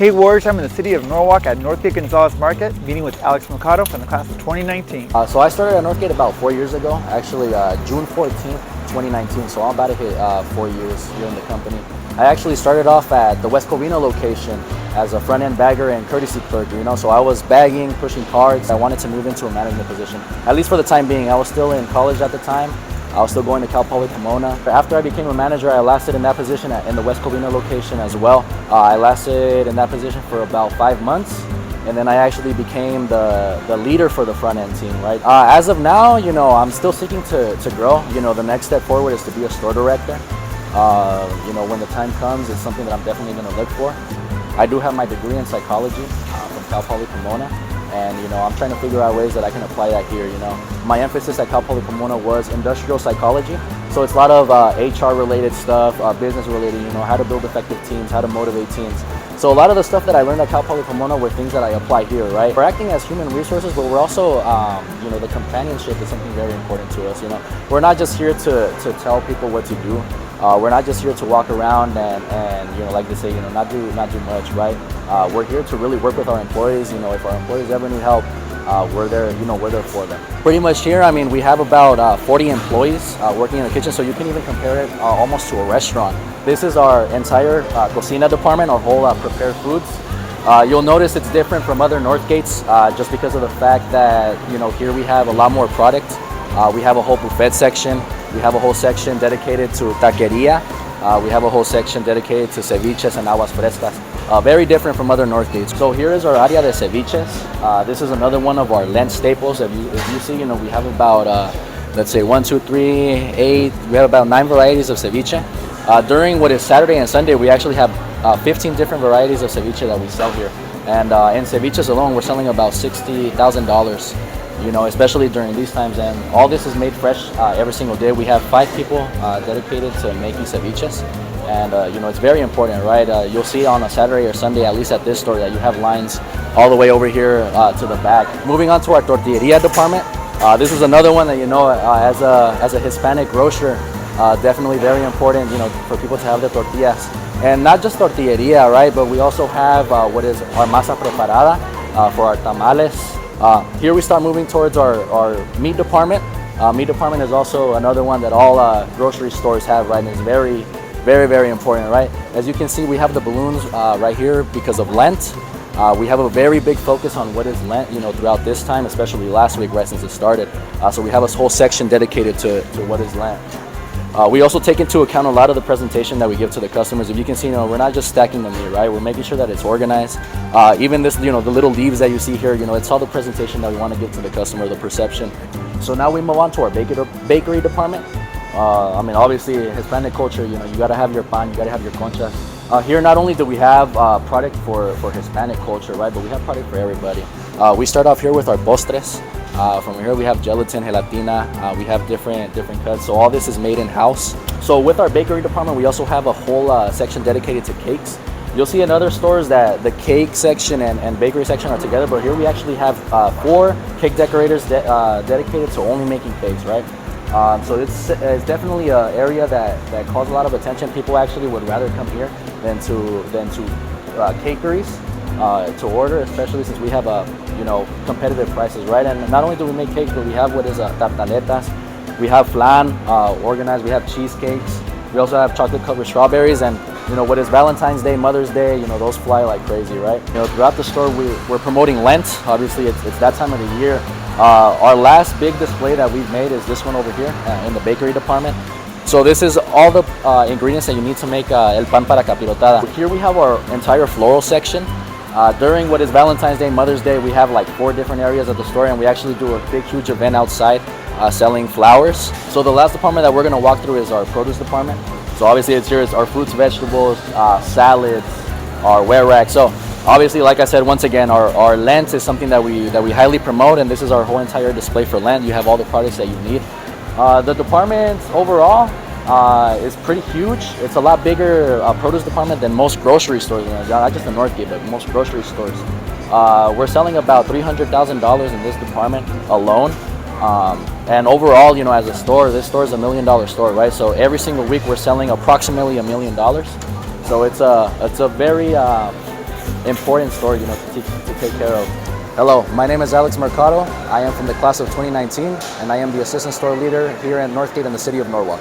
Hey Warriors, I'm in the city of Norwalk at Northgate Gonzalez Market, meeting with Alex Mercado from the class of 2019. So I started at Northgate about 4 years ago, actually June 14th, 2019, so I'm about to hit 4 years here in the company. I actually started off at the West Covina location as a front-end bagger and courtesy clerk, so I was bagging, pushing carts. I wanted to move into a management position, at least for the time being. I was still in college at the time. I was still going to Cal Poly Pomona. After I became a manager, I lasted in that position in the West Covina location as well. I lasted in that position for about 5 months, and then I actually became the leader for the front end team, right? As of now, I'm still seeking to grow. The next step forward is to be a store director. When the time comes, it's something that I'm definitely going to look for. I do have my degree in psychology from Cal Poly Pomona. And I'm trying to figure out ways that I can apply that here. My emphasis at Cal Poly Pomona was industrial psychology, so it's a lot of HR related stuff, business related, how to build effective teams, how to motivate teams. So a lot of the stuff that I learned at Cal Poly Pomona were things that I apply here, right? We're acting as human resources, but we're also, the companionship is something very important to us. We're not just here to tell people what to do. We're not just here to walk around and like they say, not do much, right? We're here to really work with our employees. If our employees ever need help, we're there. We're there for them. Pretty much here, we have about 40 employees working in the kitchen, so you can even compare it almost to a restaurant. This is our entire Cocina department, our whole prepared foods. You'll notice it's different from other Northgates just because of the fact that here we have a lot more product. We have a whole buffet section. We have a whole section dedicated to taqueria. We have a whole section dedicated to ceviches and aguas frescas. Very different from other Northgates. So here is our área de ceviches. This is another one of our Lent staples. If you see, we have about, let's say 1, 2, 3, 8. We have about 9 varieties of ceviche. During what is Saturday and Sunday, we actually have 15 different varieties of ceviche that we sell here. And in ceviches alone, we're selling about $60,000. Especially during these times, and all this is made fresh every single day. We have 5 people dedicated to making ceviches, and it's very important, right? You'll see on a Saturday or Sunday, at least at this store, that you have lines all the way over here to the back. Moving on to our tortilleria department, this is another one that as a Hispanic grocer, definitely very important, for people to have their tortillas, and not just tortilleria, right? But we also have what is our masa preparada for our tamales. Here we start moving towards our meat department. Meat department is also another one that all grocery stores have, right? And it's very, very, very important, right? As you can see, we have the balloons right here because of Lent. We have a very big focus on what is Lent, throughout this time, especially last week, right, since it started. So we have a whole section dedicated to what is Lent. We also take into account a lot of the presentation that we give to the customers. If you can see, we're not just stacking the meat, right? We're making sure that it's organized. Even this, the little leaves that you see here, it's all the presentation that we want to give to the customer, the perception. So now we move on to our bakery department. Obviously, Hispanic culture, you gotta have your pan, you gotta have your concha. Here, not only do we have product for Hispanic culture, right, but we have product for everybody. We start off here with our postres. From here we have gelatin, gelatina, we have different cuts, so all this is made in-house. So with our bakery department, we also have a whole section dedicated to cakes. You'll see in other stores that the cake section and bakery section are together, but here we actually have 4 cake decorators dedicated to only making cakes, right? So it's definitely an area that calls a lot of attention. People actually would rather come here than to cakeries to order, especially since we have competitive prices, right? And not only do we make cakes, but we have what is tartaletas, we have flan organized, we have cheesecakes, we also have chocolate covered strawberries, and what is Valentine's Day, Mother's Day, those fly like crazy, right? Throughout the store we're promoting Lent. Obviously it's that time of the year. Our last big display that we've made is this one over here in the bakery department. So this is all the ingredients that you need to make el pan para capirotada. Here we have our entire floral section. During what is Valentine's Day, Mother's Day, we have like 4 different areas of the store, and we actually do a big, huge event outside selling flowers. So the last department that we're going to walk through is our produce department. So obviously it's our fruits, vegetables, salads, our ware rack. So obviously, like I said, once again, our Lent is something that we highly promote, and this is our whole entire display for Lent. You have all the products that you need. The department overall is pretty huge. It's a lot bigger produce department than most grocery stores, not just in Northgate, but most grocery stores. We're selling about $300,000 in this department alone. And overall, as a store, this store is $1 million store, right? So every single week we're selling approximately $1 million. So it's a very important store, you know, to take care of. Hello, my name is Alex Mercado. I am from the class of 2019, and I am the assistant store leader here at Northgate in the city of Norwalk.